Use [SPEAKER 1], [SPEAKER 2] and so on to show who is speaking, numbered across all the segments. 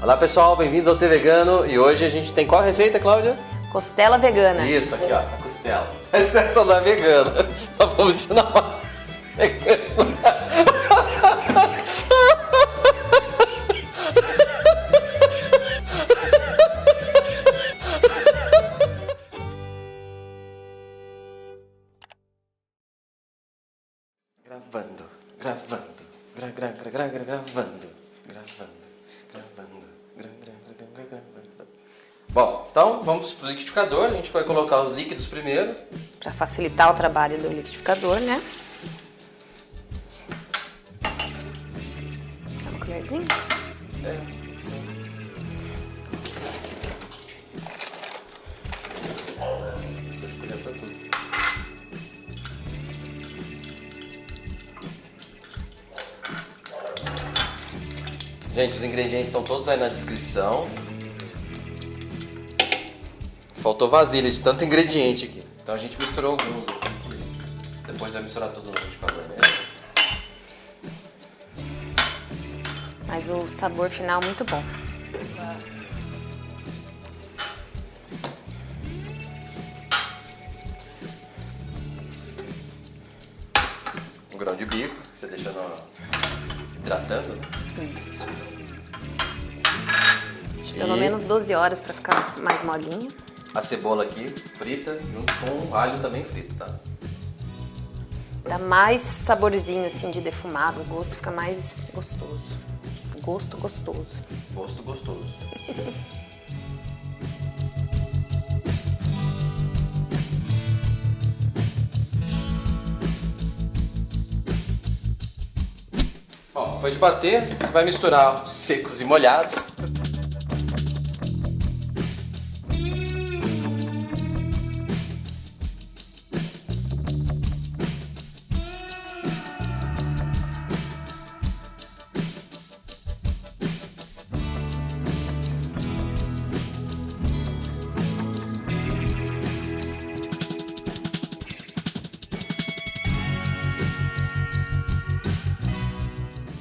[SPEAKER 1] Olá pessoal, bem-vindos ao T Vegano e hoje a gente tem qual receita, Cláudia?
[SPEAKER 2] Costela vegana.
[SPEAKER 1] Isso, aqui ó, a costela. Essa não é vegana. Nós vamos ensinar uma vegana. Gravando. Bom, então vamos pro liquidificador. A gente vai colocar os líquidos primeiro.
[SPEAKER 2] Para facilitar o trabalho do liquidificador, né? Dá uma colherzinha?
[SPEAKER 1] Sim. Precisa de colher pra tudo. Gente, os ingredientes estão todos aí na descrição. Faltou vasilha de tanto ingrediente aqui. Então a gente misturou alguns aqui. Depois vai misturar tudo no liquidificador mesmo.
[SPEAKER 2] Mas o sabor final é muito bom.
[SPEAKER 1] Um grão de bico, que você deixa hidratando, né?
[SPEAKER 2] Isso. Pelo menos 12 horas para ficar mais molinho.
[SPEAKER 1] A cebola aqui, frita, junto com o alho também frito, tá?
[SPEAKER 2] Dá mais saborzinho assim de defumado, o gosto fica mais gostoso. Gosto gostoso.
[SPEAKER 1] Gosto gostoso. Bom, depois de bater, você vai misturar os secos e molhados.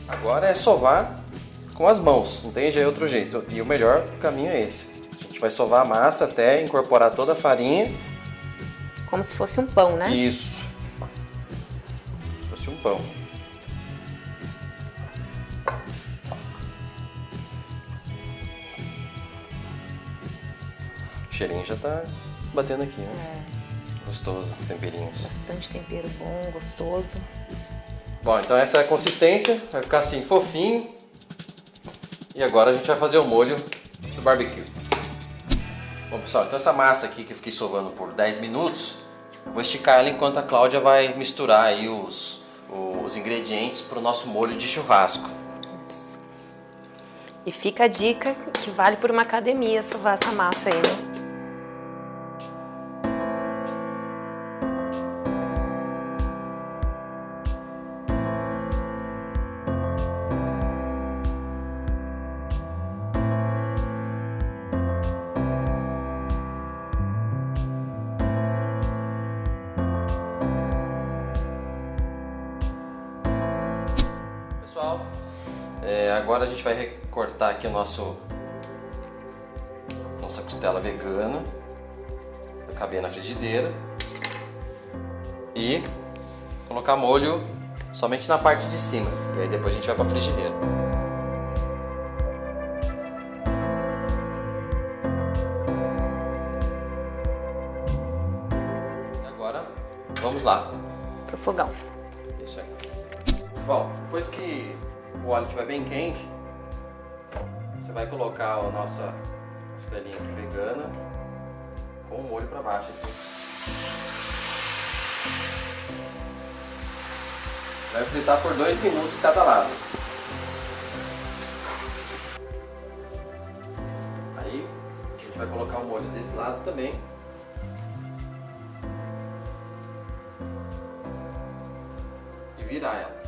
[SPEAKER 1] Agora é sovar com as mãos, não tem outro jeito. E o melhor caminho é esse. A gente vai sovar a massa até incorporar toda a farinha.
[SPEAKER 2] Como se fosse um pão, né?
[SPEAKER 1] Isso. Como se fosse um pão. O cheirinho já tá batendo aqui, né? Gostoso os temperinhos.
[SPEAKER 2] Bastante tempero bom, gostoso.
[SPEAKER 1] Bom, então essa é a consistência, vai ficar assim fofinho. E agora a gente vai fazer o molho do barbecue. Bom pessoal, então essa massa aqui que eu fiquei sovando por 10 minutos, eu vou esticar ela enquanto a Cláudia vai misturar aí os ingredientes para o nosso molho de churrasco.
[SPEAKER 2] Isso. E fica a dica que vale por uma academia sovar essa massa aí, né?
[SPEAKER 1] Pessoal, agora a gente vai recortar aqui nossa costela vegana, vai caber na frigideira e colocar molho somente na parte de cima, e aí depois a gente vai para a frigideira. E agora vamos lá
[SPEAKER 2] Pro fogão.
[SPEAKER 1] Isso aí. Bom, depois que o óleo estiver bem quente, você vai colocar a nossa costelinha aqui vegana com o molho para baixo aqui. Vai fritar por 2 minutos cada lado. Aí a gente vai colocar o molho desse lado também. E virar ela.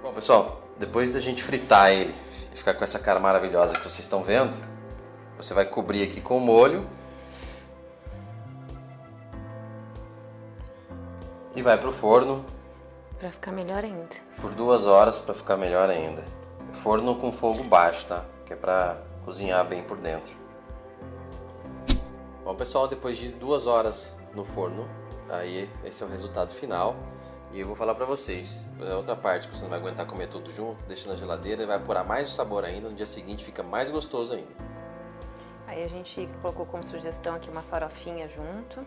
[SPEAKER 1] Bom pessoal, depois da gente fritar ele e ficar com essa cara maravilhosa que vocês estão vendo, você vai cobrir aqui com o molho e vai pro forno
[SPEAKER 2] pra ficar melhor ainda.
[SPEAKER 1] Por 2 horas para ficar melhor ainda. Forno com fogo baixo, tá? Que é para cozinhar bem por dentro. Bom, pessoal, depois de 2 horas no forno, aí esse é o resultado final. E eu vou falar pra vocês, a outra parte que você não vai aguentar comer tudo junto, deixa na geladeira e vai apurar mais o sabor ainda, no dia seguinte fica mais gostoso ainda.
[SPEAKER 2] Aí a gente colocou como sugestão aqui uma farofinha junto.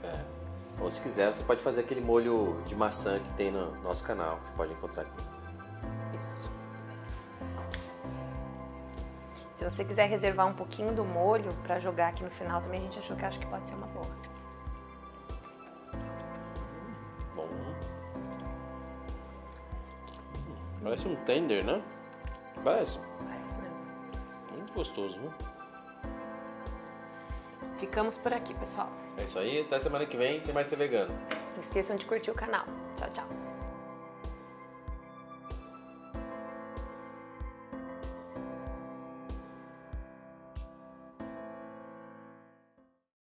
[SPEAKER 1] Ou se quiser, você pode fazer aquele molho de maçã que tem no nosso canal, que você pode encontrar aqui.
[SPEAKER 2] Isso. Se você quiser reservar um pouquinho do molho pra jogar aqui no final também, a gente achou que acho que pode ser uma boa.
[SPEAKER 1] Bom. Parece um tender, né? Parece.
[SPEAKER 2] Parece mesmo.
[SPEAKER 1] Muito gostoso, viu?
[SPEAKER 2] Ficamos por aqui, pessoal.
[SPEAKER 1] É isso aí, até semana que vem tem mais Ser Vegano.
[SPEAKER 2] Não esqueçam de curtir o canal. Tchau, tchau.